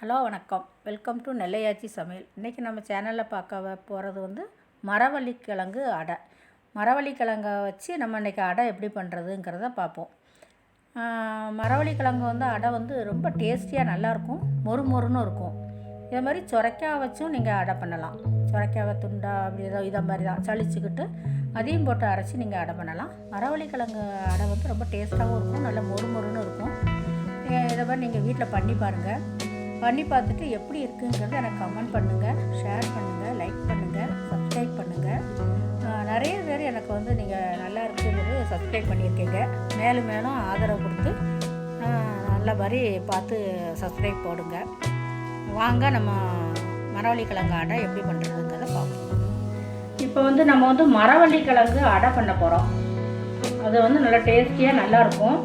Hello வணக்கம். Welcome to Nellai AachiSamayal. இன்றைக்கி நம்ம சேனலில் பார்க்க போகிறது வந்து மரவள்ளி கிழங்கு அடை. மரவள்ளி கிழங்கை வச்சு நம்ம இன்றைக்கி அடை எப்படி பண்ணுறதுங்கிறத பார்ப்போம். மரவள்ளி கிழங்கு வந்து அடை வந்து ரொம்ப டேஸ்டியாக நல்லாயிருக்கும், மொறு மொறுன்னு இருக்கும். இதே மாதிரி சுரைக்காய் வச்சும் நீங்கள் அடை பண்ணலாம். சுரைக்காவை துண்டா அப்படி ஏதோ இதை மாதிரி தான் சளிச்சுக்கிட்டு அதையும் போட்டு அரைச்சி நீங்கள் அடை பண்ணலாம். மரவள்ளி கிழங்கு அடை வந்து ரொம்ப டேஸ்ட்டாகவும் இருக்கும், நல்ல மொறு மொறுன்னு இருக்கும். இதை மாதிரி நீங்கள் வீட்டில் பண்ணி பாருங்கள். பண்ணி பார்த்துட்டு எப்படி இருக்குங்கிறத எனக்கு கமெண்ட் பண்ணுங்கள், ஷேர் பண்ணுங்கள், லைக் பண்ணுங்கள், சப்ஸ்கிரைப் பண்ணுங்கள். நிறைய பேர் எனக்கு வந்து நீங்கள் நல்லா இருக்குங்கிறது சப்ஸ்கிரைப் பண்ணியிருக்கீங்க. மேலும் மேலும் ஆதரவு கொடுத்து நல்ல மாதிரி பார்த்து சப்ஸ்கிரைப் போடுங்க. வாங்க நம்ம மரவள்ளி கிழங்கு அடை எப்படி பண்ணுறதுங்கிறத பார்ப்போம். இப்போ வந்து நம்ம வந்து மரவள்ளி கிழங்கு அடை பண்ண போகிறோம். அது வந்து நல்லா டேஸ்டியாக நல்லாயிருக்கும்.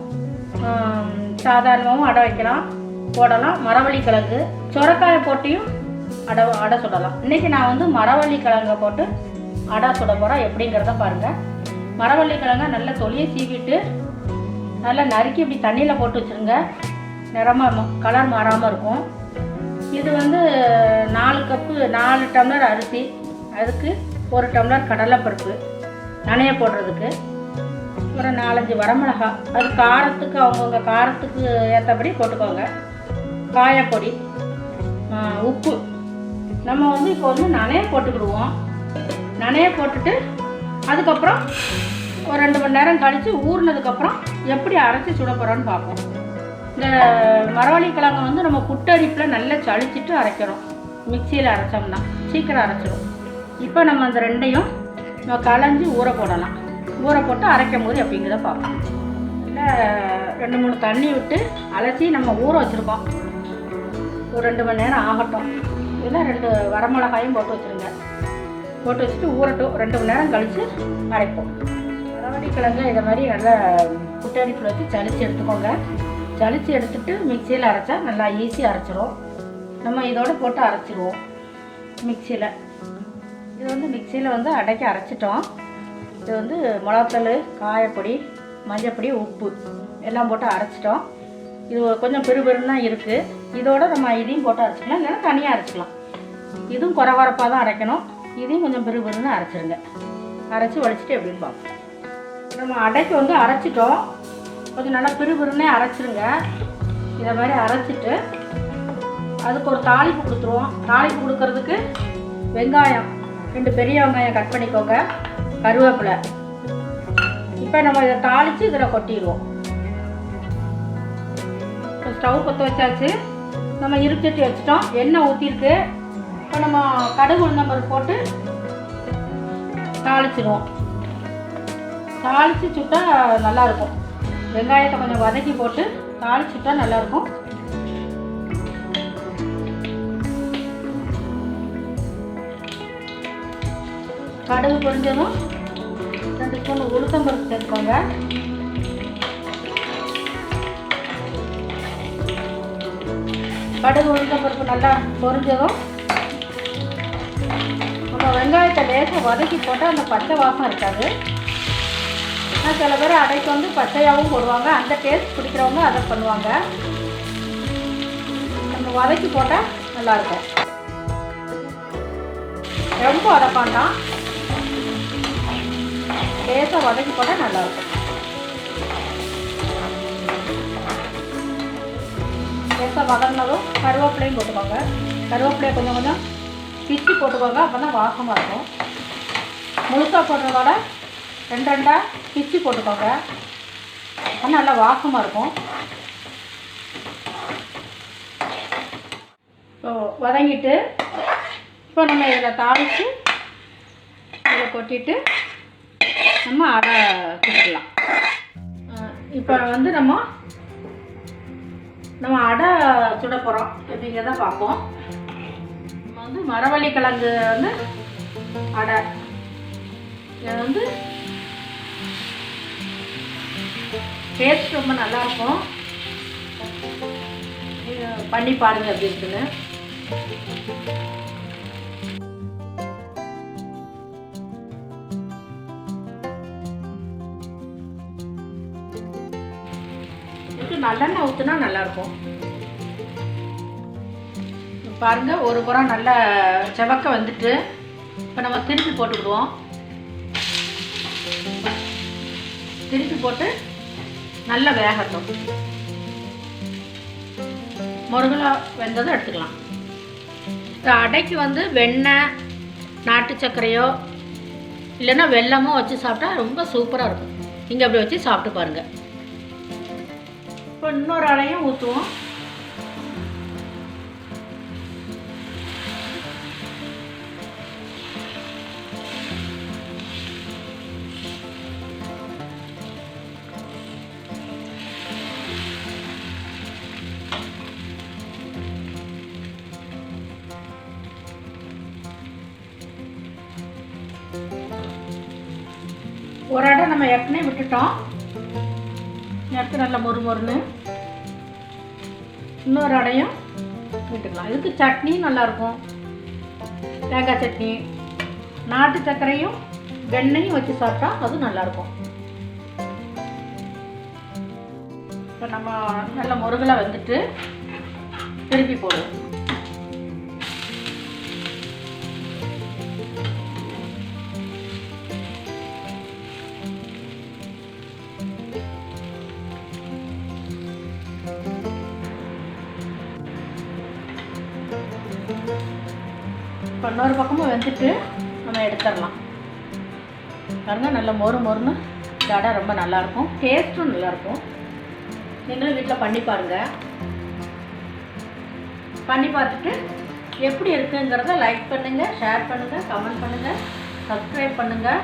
சாதாரணமாகவும் அடை வைக்கலாம், போடலாம். மரவள்ளி கிழங்கு சுரைக்காயை போட்டியும் அடை சுடலாம். இன்றைக்கி நான் வந்து மரவள்ளி கிழங்கை போட்டு அடை சுட போகிறேன். எப்படிங்கிறத பாருங்கள். மரவள்ளி கிழங்கை நல்லா தொலியை சீவிட்டு நல்லா நறுக்கி இப்படி தண்ணியில் போட்டு வச்சுருங்க. நிறமாக கலர் மாறாமல் இருக்கும். இது வந்து 4 டம்ளர் அரிசி, அதுக்கு 1 டம்ளர் கடலைப்பருப்பு நனைய போடுறதுக்கு, ஒரு 4-5 வரமிளகா, அது காரத்துக்கு அவங்கவுங்க காரத்துக்கு ஏற்றபடி போட்டுக்கோங்க. காயப்பொடி, உப்பு. நம்ம வந்து இப்போ வந்து நனைய போட்டுக்கிடுவோம். நனைய போட்டுட்டு அதுக்கப்புறம் ஒரு 2 மணி நேரம் கழித்து ஊறினதுக்கப்புறம் எப்படி அரைச்சி சுட போகிறோன்னு பார்ப்போம். இந்த மரவள்ளி கிழங்கை வந்து நம்ம குட்டரிப்பில் நல்லா சளிச்சிட்டு அரைக்கிறோம். மிக்சியில் அரைச்சோம்னா சீக்கிரம் அரைச்சிடும். இப்போ நம்ம அந்த ரெண்டையும் நம்ம களைஞ்சி ஊற போடலாம். ஊற போட்டு அரைக்கும் போது எப்படிங்கிறத பார்ப்போம். இல்லை 2-3 தண்ணி விட்டு அலசி நம்ம ஊற வச்சுருக்கோம். ஒரு 2 மணி நேரம் ஆகட்டும். இதில் 2 வரமிளகாயும் போட்டு வச்சுருங்க. போட்டு வச்சுட்டு ஊறட்டும். 2 மணி நேரம் கழித்து அரைப்போம். மரவள்ளி கிழங்கு இதை மாதிரி நல்லா குட்டரிப்பில் வச்சு சளிச்சு எடுத்துக்கோங்க. சளிச்சு எடுத்துட்டு மிக்சியில் அரைச்சா நல்லா ஈஸியாக அரைச்சிரும். நம்ம இதோடு போட்டு அரைச்சிடுவோம் மிக்சியில். இது வந்து மிக்சியில் வந்து அடைக்க அரைச்சிட்டோம். இது வந்து மிளகாத்தூள், காயப்பொடி, மஞ்சப்பொடி, உப்பு எல்லாம் போட்டு அரைச்சிட்டோம். இது கொஞ்சம் பெருபெருன்னு தான் இருக்குது. இதோடு நம்ம இதையும் போட்டு அரைச்சிக்கலாம், இல்லைன்னா தனியாக அரைச்சிக்கலாம். இதுவும் குறவரப்பாக தான் அரைக்கணும். இதையும் கொஞ்சம் பெருபெருன்னு அரைச்சிருங்க. அரைச்சி வலிச்சிட்டு எப்படின்னு பார்ப்போம். நம்ம அடைக்கு வந்து அரைச்சிட்டோம். கொஞ்சம் நல்லா பெருபெருன்னே அரைச்சிருங்க. இதை மாதிரி அரைச்சிட்டு அதுக்கு ஒரு தாளிப்பு கொடுத்துருவோம். தாளிப்பு கொடுக்கறதுக்கு வெங்காயம் 2 பெரிய வெங்காயம் கட் பண்ணிக்கோங்க, கருவேப்பிலை. இப்போ நம்ம இதை தாளித்து இதில் கொட்டிடுவோம். இப்போ ஸ்டவ் பற்ற வச்சாச்சு. நம்ம இருச்சட்டி வச்சுட்டோம். எண்ணெய் ஊற்றிருக்கு. இப்போ நம்ம கடுகு உளுந்தம்பருப்பு போட்டு தாளிச்சிடுவோம். தாளித்து சுட்டால் நல்லாயிருக்கும். வெங்காயத்தை கொஞ்சம் வதக்கி போட்டு தாளிச்சுட்டா நல்லாயிருக்கும். கடுகு பொரிஞ்சதும் 2 ஸ்பூன் உளுத்தம்பருப்பு சேர்த்துக்கோங்க. கடுகு உளுத்தம்பருப்பு நல்லா பொரிஞ்சதும் நம்ம வெங்காயத்தை லேசாக வதக்கி போட்டால் அந்த பச்சை வாசம் இருக்காது. சில பேர் அடைக்கு வந்து பச்சையாகவும் போடுவாங்க. அந்த டேஸ்ட் பிடிக்கிறவங்க அதை பண்ணுவாங்க. நம்ம வதக்கி போட்டால் நல்லாயிருக்கும். ரொம்ப வதப்பாண்டாம், லேசாக வதக்கி போட்டால் நல்லாயிருக்கும். லேசாக வதங்கினதும் கருவேப்பிலையும் போட்டுக்கோங்க. கருவேப்பிலையை கொஞ்சம் கொஞ்சம் பிச்சு போட்டுக்கோங்க, அப்போ தான் வாசமாக இருக்கும். முழுசாக போடுறதோட 2 பிச்சு போட்டுக்கோங்க, அப்போ நல்லா வாசமாக இருக்கும். இப்போ வதங்கிட்டு இப்போ நம்ம இதில் தாளித்து இதை கொட்டிட்டு நம்ம அடை சுடலாம். இப்போ வந்து நம்ம அடை சுட போகிறோம். எப்படிங்கிறத பார்ப்போம். நம்ம வந்து மரவள்ளி கிழங்கு வந்து அடை. இது வந்து டேஸ்ட் ரொம்ப நல்லாயிருக்கும். பண்ணி பாருங்கள் எப்படி இருக்குன்னு. இதுக்கு நல்லெண்ணெய் ஊற்றினா நல்லாயிருக்கும். பாருங்கள், ஒரு புறம் நல்லா செவக்க வந்துட்டு இப்போ நம்ம திருப்பி போட்டுக்கிடுவோம். திருப்பி போட்டு நல்லா வேகட்டும். முருகலா வெந்ததை எடுத்துக்கலாம். அடைக்கு வந்து வெண்ணெய், நாட்டு சர்க்கரையோ இல்லைன்னா வெல்லமோ வச்சு சாப்பிட்டா ரொம்ப சூப்பராக இருக்கும். நீங்கள் அப்படி வச்சு சாப்பிட்டு பாருங்கள். இப்போ இன்னொரு அடையும் ஊற்றுவோம். ஒரு அடை நம்ம ஏற்கனவே விட்டுட்டோம். எடுத்து நல்லா மொறுன்னு இன்னொரு அடையும் விட்டுக்கலாம். இதுக்கு சட்னியும் நல்லாயிருக்கும். தேங்காய் சட்னி, நாட்டு சர்க்கரையும் வெண்ணையும் வச்சு சாப்பிட்டா அது நல்லாயிருக்கும். இப்போ நம்ம நல்ல முருகலாக வந்துட்டு திருப்பி போடுவோம். இப்போ இன்னொரு பக்கமும் வெந்துட்டு நம்ம எடுத்துடலாம். பாருங்க, நல்ல மொறுன்னு இந்த அடை ரொம்ப நல்லாயிருக்கும். டேஸ்ட்டும் நல்லாயிருக்கும். நீங்களும் வீட்டில் பண்ணி பாருங்கள். பண்ணி பார்த்துட்டு எப்படி இருக்குங்கிறத லைக் பண்ணுங்கள், ஷேர் பண்ணுங்கள், கமெண்ட் பண்ணுங்கள், சப்ஸ்கிரைப் பண்ணுங்கள்.